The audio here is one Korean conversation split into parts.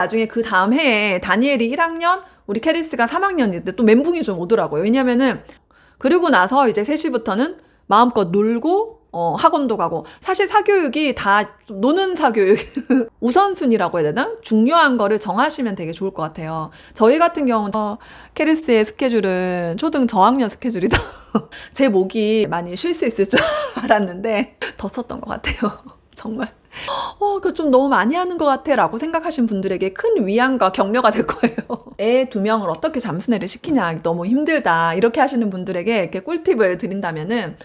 나중에 그 다음 해에 다니엘이 1학년, 우리 캐리스가 3학년인데 또 멘붕이 좀 오더라고요. 왜냐면은 그리고 나서 이제 3시부터는 마음껏 놀고 학원도 가고, 사실 사교육이 다 노는 사교육 우선순위라고 해야 되나? 중요한 거를 정하시면 되게 좋을 것 같아요. 저희 같은 경우는 캐리스의 스케줄은 초등 저학년 스케줄이다. 제 목이 많이 쉴 수 있을 줄 알았는데 더 썼던 것 같아요. 정말. 그거 좀 너무 많이 하는 것 같아 라고 생각하신 분들에게 큰 위안과 격려가 될 거예요. 애 2명을 어떻게 잠수내를 시키냐, 너무 힘들다, 이렇게 하시는 분들에게 이렇게 꿀팁을 드린다면은,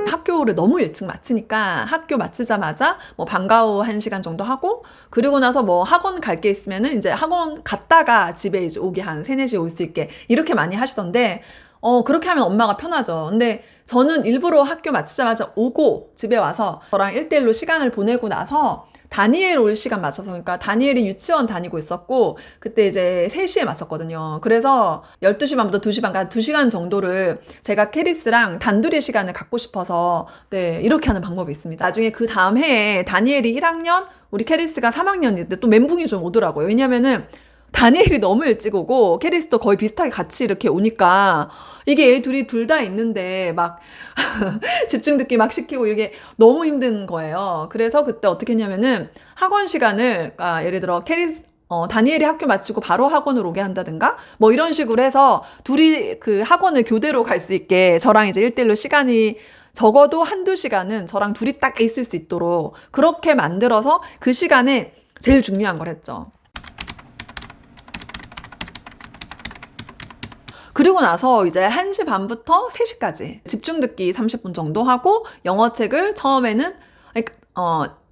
학교를 너무 일찍 마치니까 학교 마치자마자 뭐 방과 후 1시간 정도 하고, 그리고 나서 뭐 학원 갈 게 있으면은 이제 학원 갔다가 집에 이제 오기 한 3, 4시에 올 수 있게 이렇게 많이 하시던데, 그렇게 하면 엄마가 편하죠. 근데 저는 일부러 학교 마치자마자 오고 집에 와서 저랑 1대1로 시간을 보내고 나서 다니엘 올 시간 맞춰서, 그러니까 다니엘이 유치원 다니고 있었고 그때 이제 3시에 맞췄거든요. 그래서 12시 반부터 2시 반까지 2시간 정도를 제가 캐리스랑 단둘이 시간을 갖고 싶어서 이렇게 하는 방법이 있습니다. 나중에 그 다음 해에 다니엘이 1학년, 우리 캐리스가 3학년인데 또 멘붕이 좀 오더라고요. 왜냐면은 다니엘이 너무 일찍 오고 캐리스도 거의 비슷하게 같이 이렇게 오니까 이게 애 둘 다 있는데 막 집중 듣기 막 시키고 이게 너무 힘든 거예요. 그래서 그때 어떻게 했냐면은 학원 시간을, 예를 들어 다니엘이 학교 마치고 바로 학원을 오게 한다든가 뭐 이런 식으로 해서 둘이 그 학원을 교대로 갈 수 있게 저랑 이제 1대1로 시간이 적어도 1~2시간은 저랑 둘이 딱 있을 수 있도록 그렇게 만들어서 그 시간에 제일 중요한 걸 했죠. 그리고 나서 이제 1시 반부터 3시까지 집중 듣기 30분 정도 하고, 영어책을 처음에는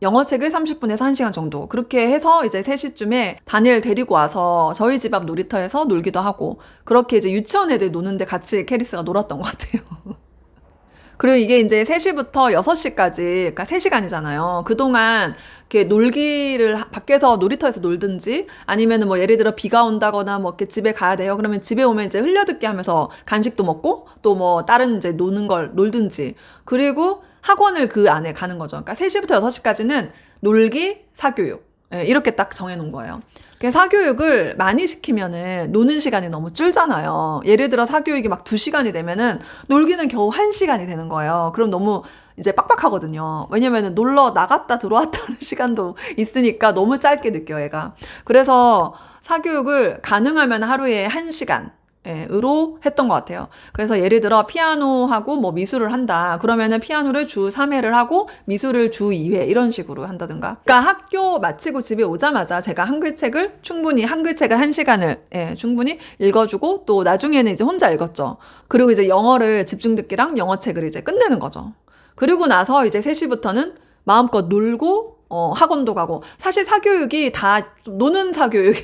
영어책을 30분에서 1시간 정도 그렇게 해서 이제 3시쯤에 다니엘 데리고 와서 저희 집 앞 놀이터에서 놀기도 하고, 그렇게 이제 유치원 애들 노는데 같이 캐리스가 놀았던 것 같아요. 그리고 이게 이제 3시부터 6시까지, 그러니까 3시간이잖아요. 그동안 이렇게 놀기를 밖에서 놀이터에서 놀든지, 아니면은 뭐 예를 들어 비가 온다거나 뭐 이렇게 집에 가야 돼요. 그러면 집에 오면 이제 흘려듣기 하면서 간식도 먹고 또 뭐 다른 이제 노는 걸 놀든지, 그리고 학원을 그 안에 가는 거죠. 그러니까 3시부터 6시까지는 놀기, 사교육. 이렇게 딱 정해놓은 거예요. 사교육을 많이 시키면은 노는 시간이 너무 줄잖아요. 예를 들어 사교육이 막 2시간이 되면은 놀기는 겨우 1시간이 되는 거예요. 그럼 너무 이제 빡빡하거든요. 왜냐면은 놀러 나갔다 들어왔다 하는 시간도 있으니까 너무 짧게 느껴요, 얘가. 그래서 사교육을 가능하면 하루에 1시간 으로 했던 것 같아요. 그래서 예를 들어 피아노하고 뭐 미술을 한다. 그러면은 피아노를 주 3회를 하고 미술을 주 2회 이런 식으로 한다든가. 그러니까 학교 마치고 집에 오자마자 제가 한글책을 1시간을 충분히 읽어주고, 또 나중에는 이제 혼자 읽었죠. 그리고 이제 영어를 집중 듣기랑 영어책을 이제 끝내는 거죠. 그리고 나서 이제 3시부터는 마음껏 놀고 학원도 가고, 사실 사교육이 다 노는 사교육.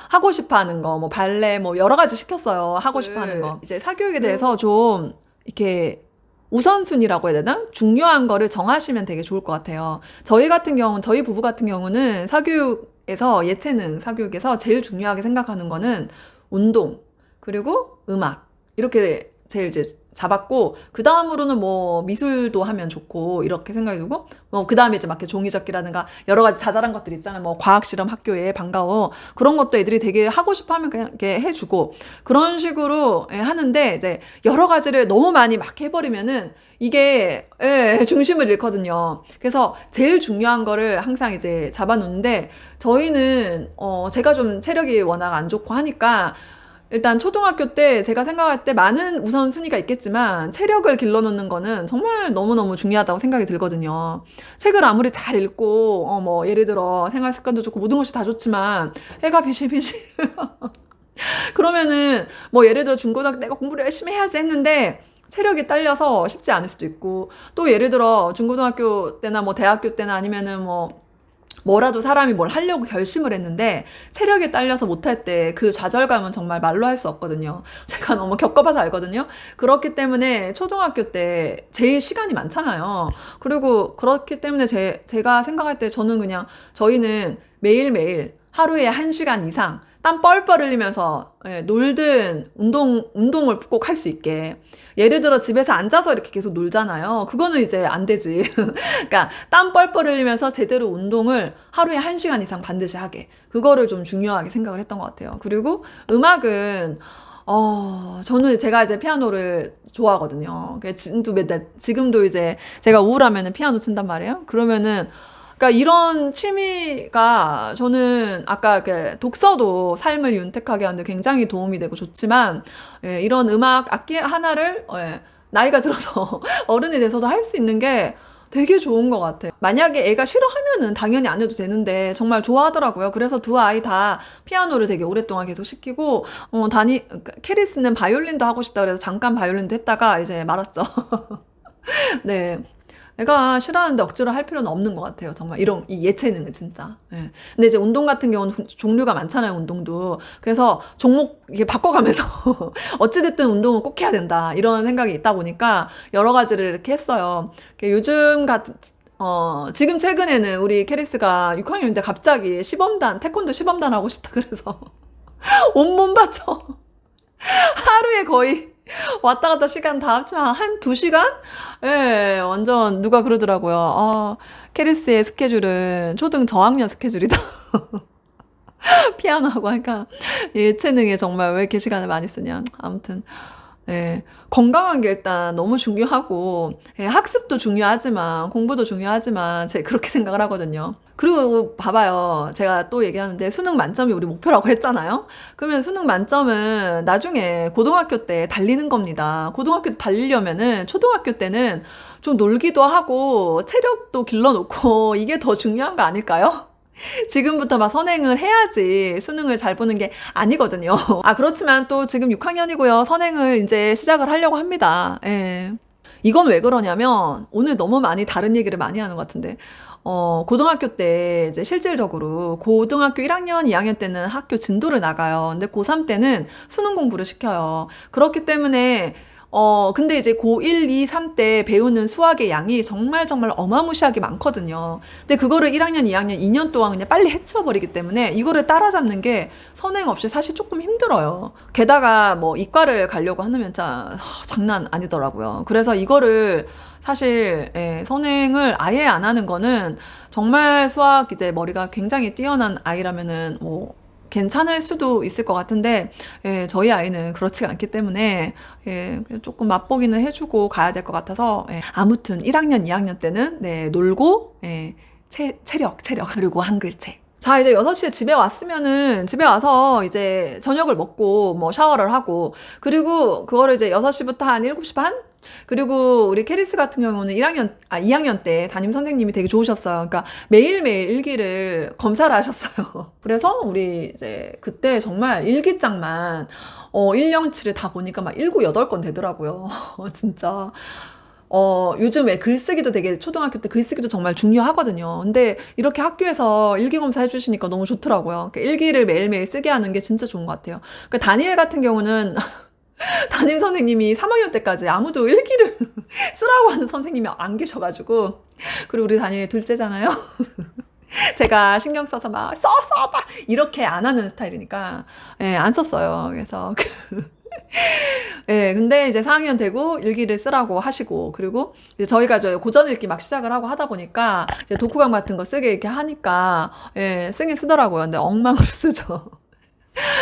하고 싶어 하는 거, 뭐 발레, 뭐 여러 가지 시켰어요. 하고 싶어 하는 거. 이제 사교육에 대해서 좀 이렇게 우선순위라고 해야 되나? 중요한 거를 정하시면 되게 좋을 것 같아요. 저희 부부 같은 경우는 예체능 사교육에서 제일 중요하게 생각하는 거는 운동, 그리고 음악. 이렇게 제일 이제 잡았고, 그 다음으로는 뭐 미술도 하면 좋고 이렇게 생각이 들고, 그 다음에 이제 막 이렇게 종이접기라든가 여러 가지 자잘한 것들 있잖아요. 뭐 과학실험 학교에 반가워, 그런 것도 애들이 되게 하고 싶어 하면 그냥 이렇게 해주고, 그런 식으로 하는데, 이제 여러 가지를 너무 많이 막 해버리면은 이게 중심을 잃거든요. 그래서 제일 중요한 거를 항상 이제 잡아놓는데, 저희는 제가 좀 체력이 워낙 안 좋고 하니까 일단 초등학교 때 제가 생각할 때 많은 우선순위가 있겠지만 체력을 길러놓는 거는 정말 너무너무 중요하다고 생각이 들거든요. 책을 아무리 잘 읽고 뭐 예를 들어 생활 습관도 좋고 모든 것이 다 좋지만 애가 비실비실 그러면은 뭐 예를 들어 중고등학교 내가 공부를 열심히 해야지 했는데 체력이 딸려서 쉽지 않을 수도 있고, 또 예를 들어 중고등학교 때나 뭐 대학교 때나 아니면은 뭐라도 사람이 뭘 하려고 결심을 했는데 체력이 딸려서 못할 때 그 좌절감은 정말 말로 할 수 없거든요. 제가 너무 겪어봐서 알거든요. 그렇기 때문에 초등학교 때 제일 시간이 많잖아요. 그리고 그렇기 때문에 제가 생각할 때 저희는 매일매일 하루에 1시간 이상 땀 뻘뻘 흘리면서 놀든 운동을 꼭 할 수 있게. 예를 들어 집에서 앉아서 이렇게 계속 놀잖아요. 그거는 이제 안 되지. 그러니까 땀 뻘뻘 흘리면서 제대로 운동을 하루에 1시간 이상 반드시 하게. 그거를 좀 중요하게 생각을 했던 것 같아요. 그리고 음악은 저는 제가 이제 피아노를 좋아하거든요. 지금도 이제 제가 우울하면은 피아노 친단 말이에요. 그러면은 그러니까 이런 취미가 저는 아까 독서도 삶을 윤택하게 하는데 굉장히 도움이 되고 좋지만 이런 음악 악기 하나를 나이가 들어서 어른이 돼서도 할 수 있는 게 되게 좋은 것 같아요. 만약에 애가 싫어하면은 당연히 안 해도 되는데 정말 좋아하더라고요. 그래서 두 아이 다 피아노를 되게 오랫동안 계속 시키고 캐리스는 바이올린도 하고 싶다 그래서 잠깐 바이올린도 했다가 이제 말았죠. 네. 애가 싫어하는데 억지로 할 필요는 없는 것 같아요. 정말 이 예체능은 진짜. 예. 근데 이제 운동 같은 경우는 종류가 많잖아요. 운동도. 그래서 종목 이게 바꿔가면서 어찌됐든 운동은 꼭 해야 된다. 이런 생각이 있다 보니까 여러 가지를 이렇게 했어요. 요즘 같은 지금 최근에는 우리 캐리스가 6학년인데 갑자기 태권도 시범단 하고 싶다 그래서 온몸 바쳐 하루에 거의 왔다 갔다 시간 다 합치면 한 2시간? 예, 완전 누가 그러더라고요. 캐리스의 스케줄은 초등 저학년 스케줄이다. 피아노하고 하니까 예체능에 정말 왜 이렇게 시간을 많이 쓰냐. 아무튼 건강한 게 일단 너무 중요하고 학습도 중요하지만 공부도 중요하지만 제가 그렇게 생각을 하거든요. 그리고 봐봐요. 제가 또 얘기하는데 수능 만점이 우리 목표라고 했잖아요. 그러면 수능 만점은 나중에 고등학교 때 달리는 겁니다. 고등학교 때 달리려면은 초등학교 때는 좀 놀기도 하고 체력도 길러놓고 이게 더 중요한 거 아닐까요? 지금부터 막 선행을 해야지 수능을 잘 보는 게 아니거든요. 그렇지만 또 지금 6학년이고요. 선행을 이제 시작을 하려고 합니다. 예. 이건 왜 그러냐면 오늘 너무 많이 다른 얘기를 많이 하는 것 같은데 고등학교 때 이제 실질적으로 고등학교 1학년, 2학년 때는 학교 진도를 나가요. 근데 고3 때는 수능 공부를 시켜요. 그렇기 때문에 근데 이제 고1, 2, 3 때 배우는 수학의 양이 정말 어마무시하게 많거든요. 근데 그거를 1학년, 2학년, 2년 동안 그냥 빨리 해치워버리기 때문에 이거를 따라잡는 게 선행 없이 사실 조금 힘들어요. 게다가 뭐 이과를 가려고 하면 진짜 장난 아니더라고요. 그래서 이거를 사실 선행을 아예 안 하는 거는 정말 수학 이제 머리가 굉장히 뛰어난 아이라면은 뭐 괜찮을 수도 있을 것 같은데 저희 아이는 그렇지가 않기 때문에 조금 맛보기는 해주고 가야 될 것 같아서 아무튼 1학년, 2학년 때는 놀고 체력 그리고 한 글체. 자, 이제 6시에 집에 왔으면은 집에 와서 이제 저녁을 먹고 뭐 샤워를 하고 그리고 그거를 이제 6시부터 한 7시 반? 그리고 우리 캐리스 같은 경우는 2학년 때 담임 선생님이 되게 좋으셨어요. 그러니까 매일매일 일기를 검사를 하셨어요. 그래서 우리 이제 그때 정말 일기장만 1년치를 다 보니까 막 7, 8건 되더라고요. 진짜. 요즘에 글쓰기도 되게 초등학교 때 글쓰기도 정말 중요하거든요. 근데 이렇게 학교에서 일기 검사 해주시니까 너무 좋더라고요. 그러니까 일기를 매일매일 쓰게 하는 게 진짜 좋은 것 같아요. 그러니까 다니엘 같은 경우는 담임 선생님이 3학년 때까지 아무도 일기를 쓰라고 하는 선생님이 안 계셔가지고 그리고 우리 다니엘 둘째잖아요. 제가 신경 써서 막 써봐 이렇게 안 하는 스타일이니까 안 썼어요. 그래서 근데 이제 4학년 되고 일기를 쓰라고 하시고 그리고 이제 저희가 고전 읽기 막 시작을 하고 하다 보니까 이제 독후감 같은 거 쓰게 이렇게 하니까 쓰긴 쓰더라고요. 근데 엉망으로 쓰죠.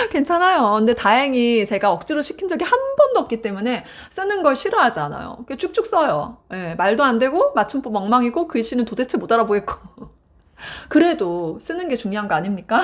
괜찮아요. 근데 다행히 제가 억지로 시킨 적이 한 번도 없기 때문에 쓰는 걸 싫어하지 않아요. 쭉쭉 써요. 말도 안 되고 맞춤법 엉망이고 글씨는 도대체 못 알아보겠고 그래도 쓰는 게 중요한 거 아닙니까?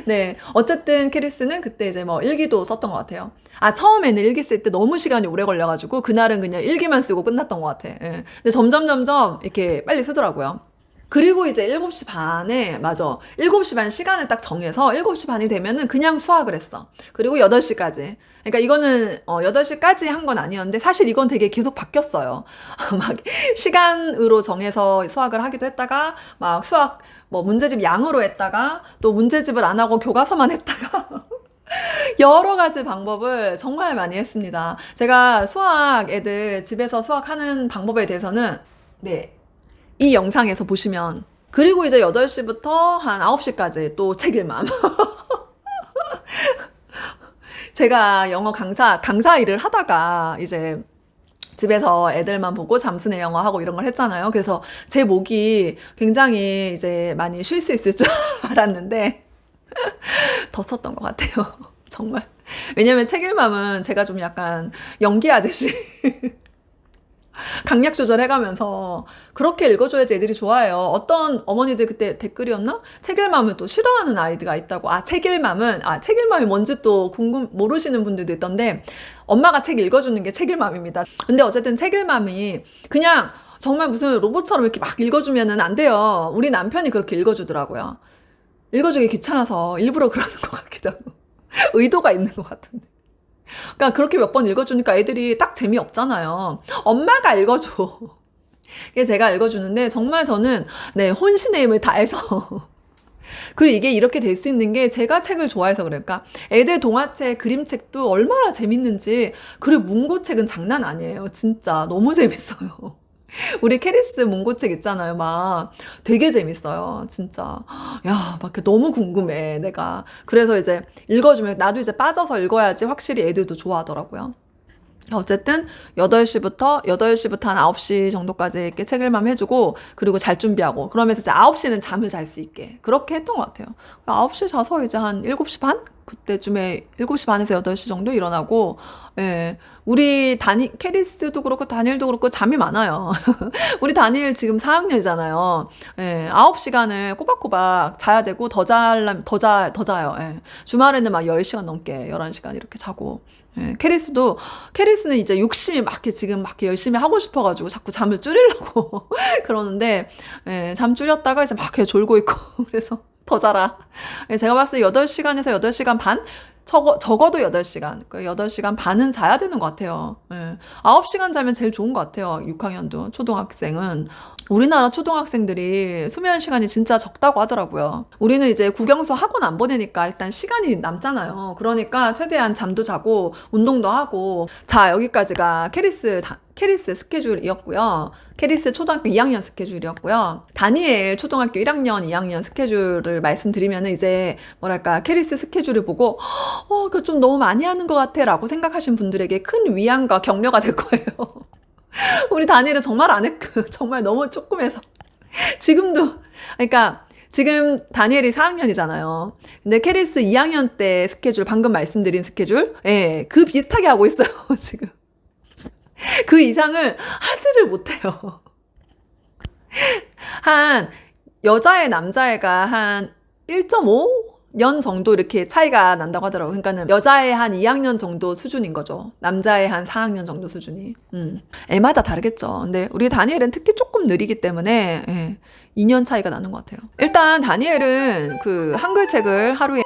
네. 어쨌든 캐리스는 그때 이제 뭐 일기도 썼던 것 같아요. 처음에는 일기 쓸 때 너무 시간이 오래 걸려가지고 그날은 그냥 일기만 쓰고 끝났던 것 같아. 근데 점점 이렇게 빨리 쓰더라고요. 그리고 이제 7시 반에, 맞아. 7시 반 시간을 딱 정해서 7시 반이 되면은 그냥 수학을 했어. 그리고 8시까지. 그러니까 이거는 8시까지 한 건 아니었는데 사실 이건 되게 계속 바뀌었어요. 막 시간으로 정해서 수학을 하기도 했다가 막 수학 뭐 문제집 양으로 했다가 또 문제집을 안 하고 교과서만 했다가 여러 가지 방법을 정말 많이 했습니다. 제가 수학 애들 집에서 수학하는 방법에 대해서는 이 영상에서 보시면 그리고 이제 8시부터 한 9시까지 또 책 읽만 제가 영어 강사 일을 하다가 이제 집에서 애들만 보고 잠수내 영어 하고 이런 걸 했잖아요. 그래서 제 목이 굉장히 이제 많이 쉴 수 있을 줄 알았는데 더 썼던 것 같아요. 정말. 왜냐면 책 읽맘은 제가 좀 약간 연기하듯이 강약 조절해가면서 그렇게 읽어줘야지 애들이 좋아해요. 어떤 어머니들 그때 댓글이었나? 책 읽맘을 또 싫어하는 아이들가 있다고. 책 읽맘이 뭔지 또 모르시는 분들도 있던데, 엄마가 책 읽어주는 게 책 읽맘입니다. 근데 어쨌든 책 읽맘이 그냥 정말 무슨 로봇처럼 이렇게 막 읽어주면은 안 돼요. 우리 남편이 그렇게 읽어주더라고요. 읽어주기 귀찮아서 일부러 그러는 것 같기도 하고. 의도가 있는 것 같은데. 그러니까 그렇게 몇 번 읽어주니까 애들이 딱 재미없잖아요. 엄마가 읽어줘. 이게 제가 읽어주는데 정말 저는 네, 혼신의 힘을 다해서 그리고 이게 이렇게 될 수 있는 게 제가 책을 좋아해서 그럴까? 애들 동화책, 그림책도 얼마나 재밌는지. 그리고 문고책은 장난 아니에요. 진짜 너무 재밌어요. 우리 캐리스 문고책 있잖아요. 막 되게 재밌어요. 진짜. 야, 막 너무 궁금해, 내가. 그래서 이제 읽어주면 나도 이제 빠져서 읽어야지 확실히 애들도 좋아하더라고요. 어쨌든 8시부터 한 9시 정도까지 이렇게 책 읽만 해주고, 그리고 잘 준비하고, 그러면서 이제 9시는 잠을 잘 수 있게 그렇게 했던 것 같아요. 9시 자서 이제 한 7시 반? 그때쯤에 7시 반에서 8시 정도 일어나고, 예. 우리 캐리스도 그렇고 다니엘도 그렇고 잠이 많아요. 우리 다니엘 지금 4학년이잖아요. 예. 9시간을 꼬박꼬박 자야 되고, 더 자요. 예. 주말에는 막 10시간 넘게 11시간 이렇게 자고. 예, 캐리스는 이제 욕심이 막 이렇게 지금 막 이렇게 열심히 하고 싶어가지고 자꾸 잠을 줄이려고 그러는데, 예, 잠 줄였다가 이제 막 이렇게 졸고 있고, 그래서 더 자라. 예, 제가 봤을 때 8시간에서 8시간 반? 적어도 8시간. 그 8시간 반은 자야 되는 것 같아요. 예, 9시간 자면 제일 좋은 것 같아요. 6학년도, 초등학생은. 우리나라 초등학생들이 수면 시간이 진짜 적다고 하더라고요. 우리는 이제 국영수 학원 안 보내니까 일단 시간이 남잖아요. 그러니까 최대한 잠도 자고 운동도 하고. 자, 여기까지가 캐리스 스케줄이었고요. 캐리스 초등학교 2학년 스케줄이었고요. 다니엘 초등학교 1학년, 2학년 스케줄을 말씀드리면 이제 뭐랄까, 캐리스 스케줄을 보고 그거 좀 너무 많이 하는 것 같아 라고 생각하신 분들에게 큰 위안과 격려가 될 거예요. 우리 다니엘은 정말 안 했고, 정말 너무 조금 해서. 그러니까 지금 다니엘이 4학년이잖아요. 근데 캐리스 2학년 때 스케줄, 방금 말씀드린 스케줄, 예, 그 비슷하게 하고 있어요, 지금. 그 이상을 하지를 못해요. 남자애가 한 1.5년 정도 이렇게 차이가 난다고 하더라고요. 그러니까는 여자애 한 2학년 정도 수준인 거죠. 남자애 한 4학년 정도 수준이. 애마다 다르겠죠. 근데 우리 다니엘은 특히 조금 느리기 때문에, 예, 2년 차이가 나는 것 같아요. 일단 다니엘은 그 한글책을 하루에